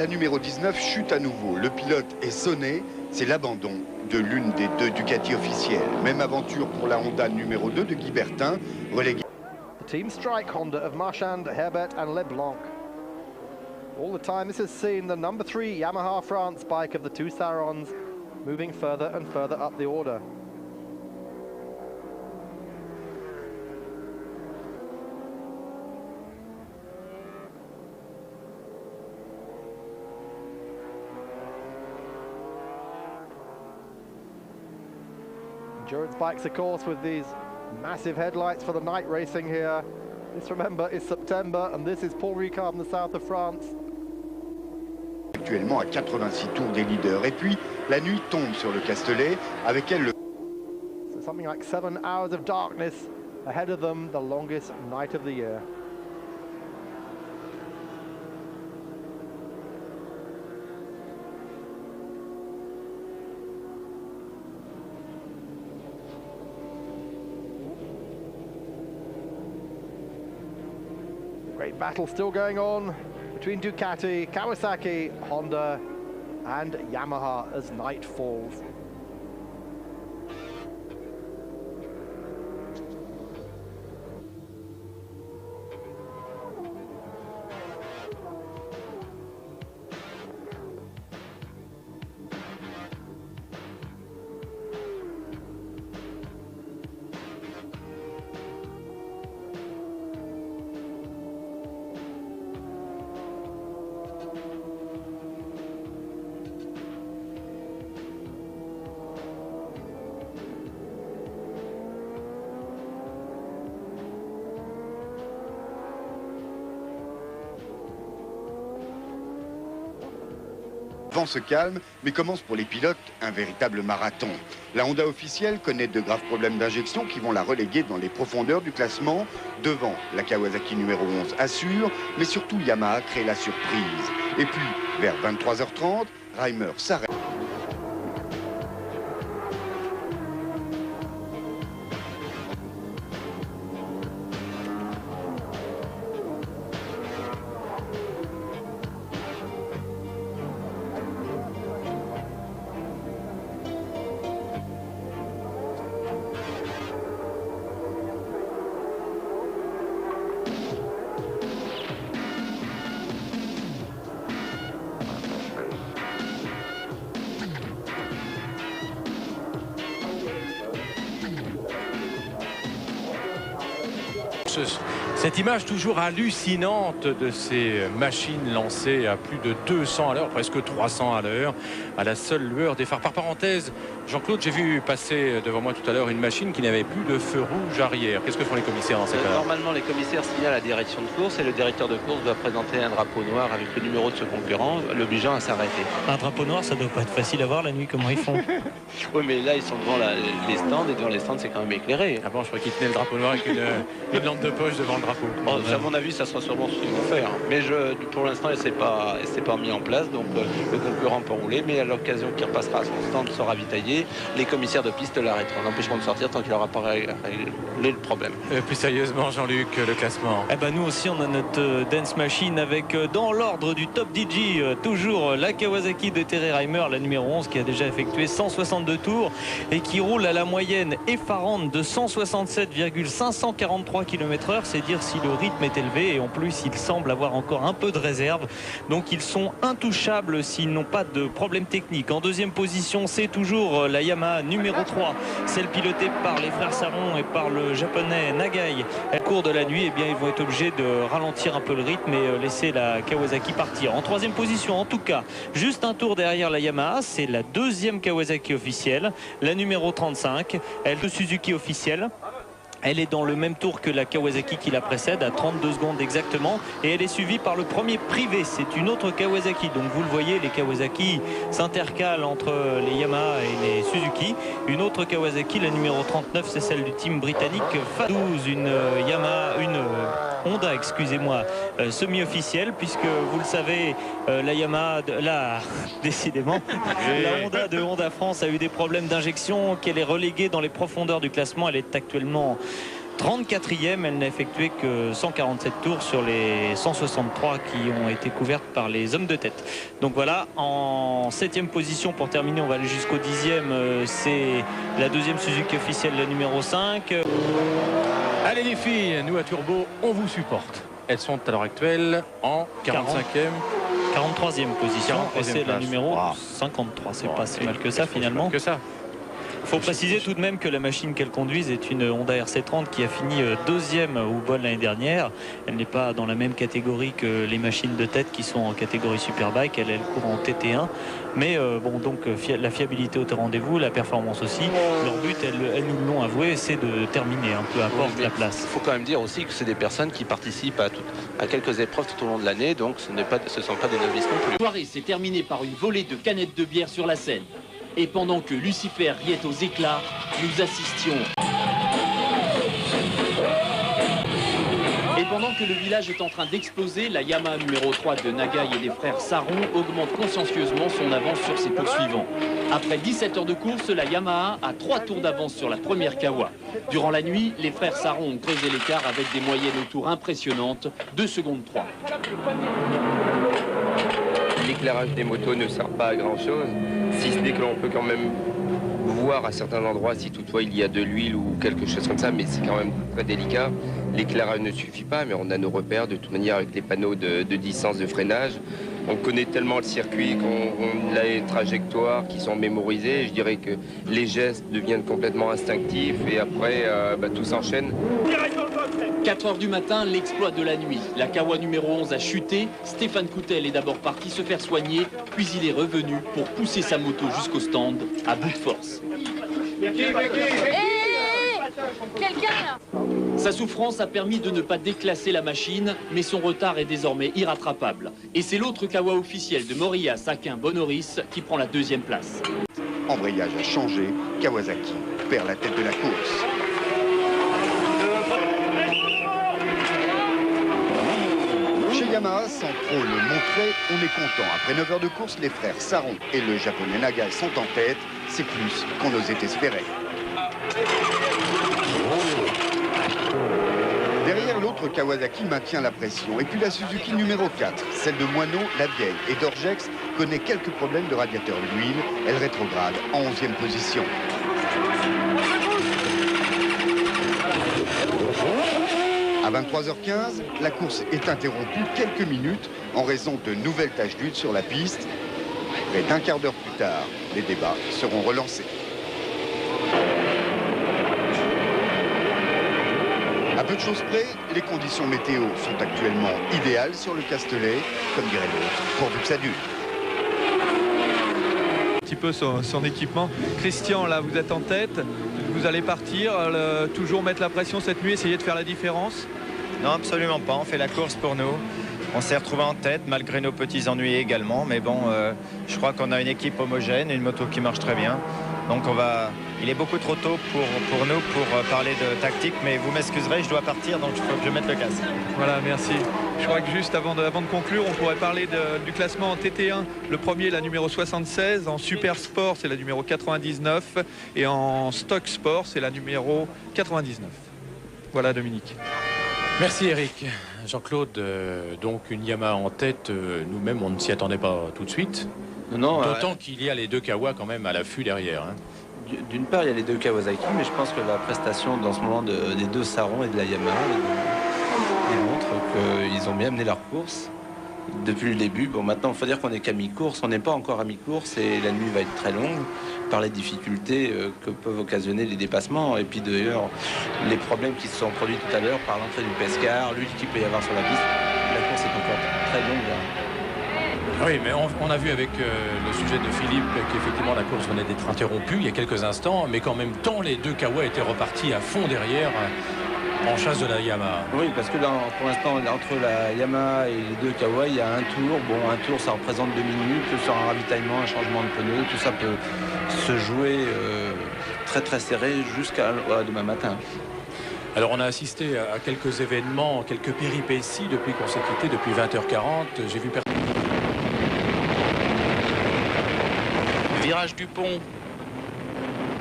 la numéro 19 chute à nouveau. Le pilote est sonné. C'est l'abandon de l'une des deux Ducati officielles. Même aventure pour la Honda numéro 2 de Guy Bertin, reléguée. The team strike Honda of Marchand, Herbert and Leblanc. All the time this has seen the number 3 Yamaha France bike of the two Sarons moving further and further up the order. Endurance bikes, of course, with these massive headlights for the night racing here. This, remember, is September, and this is Paul Ricard in the south of France. Actuellement à 86 tours des leaders. Et puis, la nuit tombe sur le Castellet, avec elle le... So something like 7 hours of darkness ahead of them, the longest night of the year. Great battle still going on between Ducati, Kawasaki, Honda and Yamaha as night falls. Vent se calme, mais commence pour les pilotes un véritable marathon. La Honda officielle connaît de graves problèmes d'injection qui vont la reléguer dans les profondeurs du classement. Devant, la Kawasaki numéro 11 assure, mais surtout Yamaha crée la surprise. Et puis, vers 23h30, Reimer s'arrête. Cette image toujours hallucinante de ces machines lancées à plus de 200 à l'heure, presque 300 à l'heure, à la seule lueur des phares. Par parenthèse, Jean-Claude, j'ai vu passer devant moi tout à l'heure une machine qui n'avait plus de feu rouge arrière. Qu'est-ce que font les commissaires dans ces cas-là? Normalement, les commissaires signalent la direction de course et le directeur de course doit présenter un drapeau noir avec le numéro de ce concurrent, l'obligeant à s'arrêter. Un drapeau noir, ça doit pas être facile à voir la nuit, comment ils font? Oui, mais là, ils sont devant les stands et devant les stands, c'est quand même éclairé. Ah bon, je crois qu'ils tenaient le drapeau noir avec une lampe de poche devant le drapeau. Bon, à mon avis, ça sera sûrement ce qu'ils vont faire. Mais pour l'instant, elle ne s'est pas mis en place, donc le concurrent peut rouler, mais à l'occasion qu'il repassera à son stand, sera ravitaillé. Les commissaires de piste l'arrêteront, l'empêcheront de sortir tant qu'il n'aura pas réglé le problème. Plus sérieusement, Jean-Luc, le classement. Eh ben nous aussi, on a notre dance machine avec, dans l'ordre du top DJ, toujours la Kawasaki de Terry Reimer, la numéro 11, qui a déjà effectué 162 tours et qui roule à la moyenne effarante de 167,543 km/h. C'est dire si le rythme est élevé, et en plus, il semble avoir encore un peu de réserve. Donc, ils sont intouchables s'ils n'ont pas de problème technique. En deuxième position, c'est toujours la Yamaha numéro 3, celle pilotée par les frères Saron et par le japonais Nagai. Au cours de la nuit, eh bien, ils vont être obligés de ralentir un peu le rythme et laisser la Kawasaki partir. En troisième position, en tout cas, juste un tour derrière la Yamaha, c'est la deuxième Kawasaki officielle, la numéro 35, elle de Suzuki officielle. Elle est dans le même tour que la Kawasaki qui la précède, à 32 secondes exactement. Et elle est suivie par le premier privé. C'est une autre Kawasaki. Donc vous le voyez, les Kawasaki s'intercalent entre les Yamaha et les Suzuki. Une autre Kawasaki, la numéro 39, c'est celle du team britannique FA12. Une Honda, excusez-moi, semi-officielle, puisque vous le savez, la Yamaha, décidément, la Honda de Honda France a eu des problèmes d'injection, qu'elle est reléguée dans les profondeurs du classement. Elle est actuellement 34e, elle n'a effectué que 147 tours sur les 163 qui ont été couvertes par les hommes de tête. Donc voilà, en 7e position pour terminer, on va aller jusqu'au 10e, c'est la deuxième Suzuki officielle, la numéro 5. Allez les filles, nous à Turbo, on vous supporte. Elles sont à l'heure actuelle en 45e. 43e position, et c'est la numéro 53. C'est pas si mal que ça finalement. Que ça. Il faut préciser tout de même que la machine qu'elle conduise est une Honda RC30 qui a fini deuxième au bol l'année dernière. Elle n'est pas dans la même catégorie que les machines de tête qui sont en catégorie Superbike. Elle court en TT1. Mais bon, donc la fiabilité au rendez-vous, la performance aussi. Leur but, elles nous l'ont avoué, c'est de terminer, peu importe la place. Il faut quand même dire aussi que c'est des personnes qui participent à quelques épreuves tout au long de l'année. Donc ce ne sont pas des novices non plus. La soirée s'est terminée par une volée de canettes de bière sur la scène. Et pendant que Lucifer riait aux éclats, nous assistions. Et pendant que le village est en train d'exploser, la Yamaha numéro 3 de Nagai et des frères Saron augmente consciencieusement son avance sur ses poursuivants. Après 17 heures de course, la Yamaha a 3 tours d'avance sur la première Kawa. Durant la nuit, les frères Saron ont creusé l'écart avec des moyennes au tour impressionnantes, 2 secondes 3. L'éclairage des motos ne sert pas à grand chose, si ce n'est que l'on peut quand même voir à certains endroits si toutefois il y a de l'huile ou quelque chose comme ça, mais c'est quand même très délicat. L'éclairage ne suffit pas, mais on a nos repères de toute manière avec les panneaux de distance de freinage. On connaît tellement le circuit qu'on a les trajectoires qui sont mémorisées. Je dirais que les gestes deviennent complètement instinctifs et après tout s'enchaîne. 4 heures du matin, l'exploit de la nuit. La Kawa numéro 11 a chuté. Stéphane Coutel est d'abord parti se faire soigner, puis il est revenu pour pousser sa moto jusqu'au stand à bout de force. Quelqu'un là. Sa souffrance a permis de ne pas déclasser la machine, mais son retard est désormais irrattrapable. Et c'est l'autre Kawa officiel de Moriya, Sakin Bonoris, qui prend la 2e place. Embrayage a changé, Kawasaki perd la tête de la course. Chez Yamaha, sans trop le montrer, on est content. Après 9 heures de course, les frères Saron et le japonais Nagai sont en tête. C'est plus qu'on n'osait espérer. Derrière, l'autre Kawasaki maintient la pression. Et puis la Suzuki numéro 4, celle de Moineau, la vieille et d'Orgex, connaît quelques problèmes de radiateur d'huile. Elle rétrograde en 11e position. À 23h15, la course est interrompue quelques minutes en raison de nouvelles taches d'huile sur la piste. Près d'un quart d'heure plus tard, les débats seront relancés. À peu de choses près, les conditions météo sont actuellement idéales sur le Castellet, comme dirait l'autre, pourvu que ça dure. Un petit peu son équipement. Christian, là, vous êtes en tête. Vous allez partir, toujours mettre la pression cette nuit, essayer de faire la différence? Non, absolument pas. On fait la course pour nous. On s'est retrouvé en tête, malgré nos petits ennuis également. Mais bon, je crois qu'on a une équipe homogène, une moto qui marche très bien. Donc il est beaucoup trop tôt pour nous pour parler de tactique, mais vous m'excuserez, je dois partir, donc il faut que je mette le casque. Voilà, merci. Je crois que juste avant de conclure, on pourrait parler du classement en TT1. Le premier, la numéro 76. En Super Sport, c'est la numéro 99. Et en Stock Sport, c'est la numéro 99. Voilà, Dominique. Merci Eric. Jean-Claude, donc une Yamaha en tête, nous-mêmes on ne s'y attendait pas tout de suite. Non, d'autant qu'il y a les 2 Kawa quand même à l'affût derrière. Hein. D'une part, il y a les 2 Kawasaki, mais je pense que la prestation dans ce moment des 2 Saron et de la Yamaha démontre qu'ils ont bien mené leur course depuis le début. Bon, maintenant, il faut dire qu'on est qu'à mi-course. On n'est pas encore à mi-course et la nuit va être très longue par les difficultés que peuvent occasionner les dépassements. Et puis d'ailleurs, les problèmes qui se sont produits tout à l'heure par l'entrée du Pescar, l'huile qu'il peut y avoir sur la piste. La course est encore très longue. Là. Oui, mais on a vu avec le sujet de Philippe qu'effectivement la course venait d'être interrompue il y a quelques instants, mais qu'en même temps les 2 Kawa étaient repartis à fond derrière en chasse de la Yamaha. Oui, parce que là, pour l'instant, entre la Yamaha et les 2 Kawa, il y a un tour. Bon, un tour, ça représente 2 minutes. Sur un ravitaillement, un changement de pneu, tout ça peut se jouer très très serré jusqu'à demain matin. Alors on a assisté à quelques événements, quelques péripéties depuis qu'on s'est quitté, depuis 20h40. J'ai vu Virage du pont,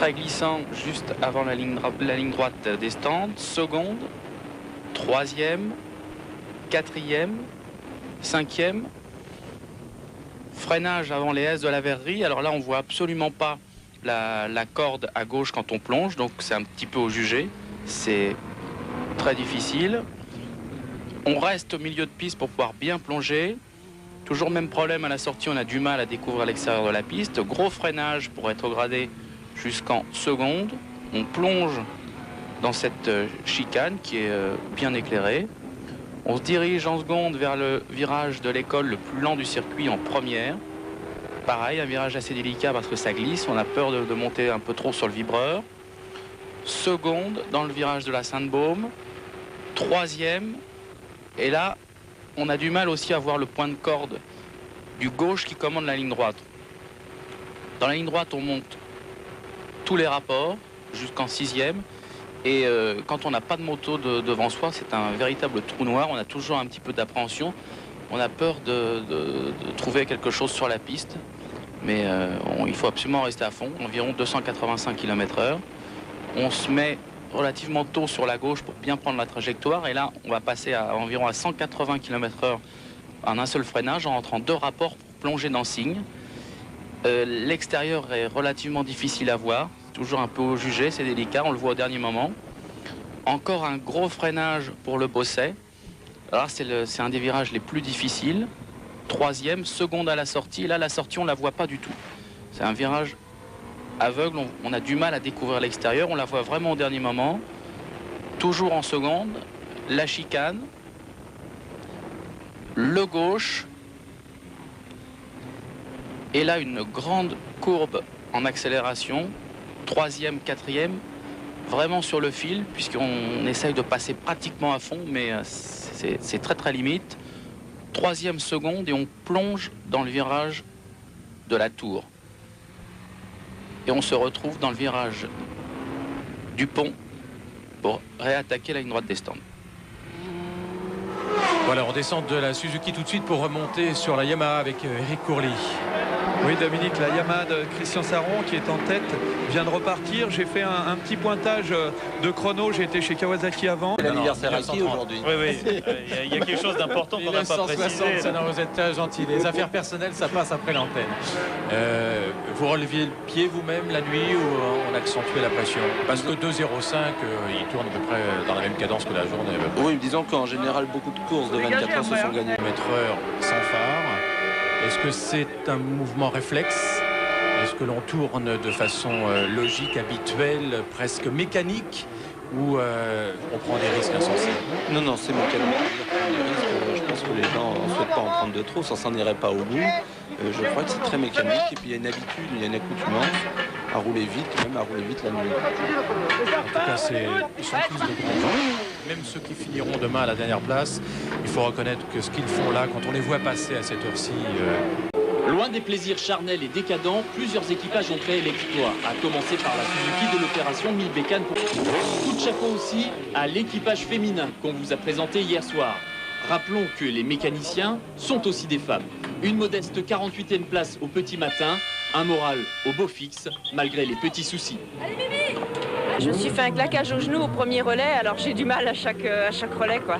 Très glissant juste avant la ligne droite des stands. Seconde, troisième, quatrième, cinquième. Freinage avant les S de la verrerie. Alors là, on voit absolument pas la corde à gauche quand on plonge, donc c'est un petit peu au jugé. C'est très difficile. On reste au milieu de piste pour pouvoir bien plonger. Toujours même problème à la sortie, on a du mal à découvrir l'extérieur de la piste. Gros freinage pour rétrograder jusqu'en seconde. On plonge dans cette chicane qui est bien éclairée. On se dirige en seconde vers le virage de l'école le plus lent du circuit en première. Pareil, un virage assez délicat parce que ça glisse. On a peur de monter un peu trop sur le vibreur. Seconde dans le virage de la Sainte-Baume. Troisième. Et là, on a du mal aussi à voir le point de corde du gauche qui commande la ligne droite. Dans la ligne droite, on monte tous les rapports jusqu'en sixième. Et quand on n'a pas de moto devant soi, c'est un véritable trou noir. On a toujours un petit peu d'appréhension. On a peur de trouver quelque chose sur la piste. Mais il faut absolument rester à fond, environ 285 km/h. On se met relativement tôt sur la gauche pour bien prendre la trajectoire. Et là, on va passer environ à 180 km/h en un seul freinage, en rentrant deux rapports pour plonger dans Signe. L'extérieur est relativement difficile à voir. Toujours un peu au jugé, c'est délicat, on le voit au dernier moment. Encore un gros freinage pour le Bosset. Alors c'est un des virages les plus difficiles. Troisième, seconde à la sortie. Là, la sortie, on ne la voit pas du tout. C'est un virage aveugle, on a du mal à découvrir l'extérieur. On la voit vraiment au dernier moment. Toujours en seconde, la chicane. Le gauche. Et là, une grande courbe en accélération. Troisième, quatrième, vraiment sur le fil, puisqu'on essaye de passer pratiquement à fond, mais c'est très très limite. Troisième seconde et on plonge dans le virage de la tour. Et on se retrouve dans le virage du pont pour réattaquer la ligne droite des stands. Voilà, on descend de la Suzuki tout de suite pour remonter sur la Yamaha avec Eric Courly. Oui, Dominique, la Yamaha de Christian Saron qui est en tête vient de repartir. J'ai fait un petit pointage de chrono. J'ai été chez Kawasaki avant. C'est l'anniversaire à qui aujourd'hui? Oui, il y a quelque chose d'important qu'on n'a pas précisé. Vous êtes très gentil. Les affaires personnelles, ça passe après l'antenne. Vous releviez le pied vous-même la nuit ou on accentuait la pression? Parce que 2,05, il tourne à peu près dans la même cadence que la journée. Oui, disons qu'en général, beaucoup de courses de 24 heures se sont gagnées. Km/h sans phare. Est-ce que c'est un mouvement réflexe? Est-ce que l'on tourne de façon logique, habituelle, presque mécanique? Ou on prend des risques insensés? Non, c'est mécanique. Je pense que les gens ne souhaitent pas en prendre de trop, ça s'en irait pas au bout. Je crois que c'est très mécanique et puis il y a une habitude, il y a une accoutumance à rouler vite, même à rouler vite la nuit. En tout cas, ils sont tous de grands gens. Même ceux qui finiront demain à la dernière place, il faut reconnaître que ce qu'ils font là, quand on les voit passer à cette heure-ci... Loin des plaisirs charnels et décadents, plusieurs équipages ont créé l'exploit, à commencer par la Suzuki de l'opération 1000 bécanes. Coup de chapeau aussi à l'équipage féminin qu'on vous a présenté hier soir. Rappelons que les mécaniciens sont aussi des femmes. Une modeste 48e place au petit matin, un moral au beau fixe, malgré les petits soucis. Allez, Mimi! Je me suis fait un claquage au genou au premier relais, alors j'ai du mal à chaque relais, quoi.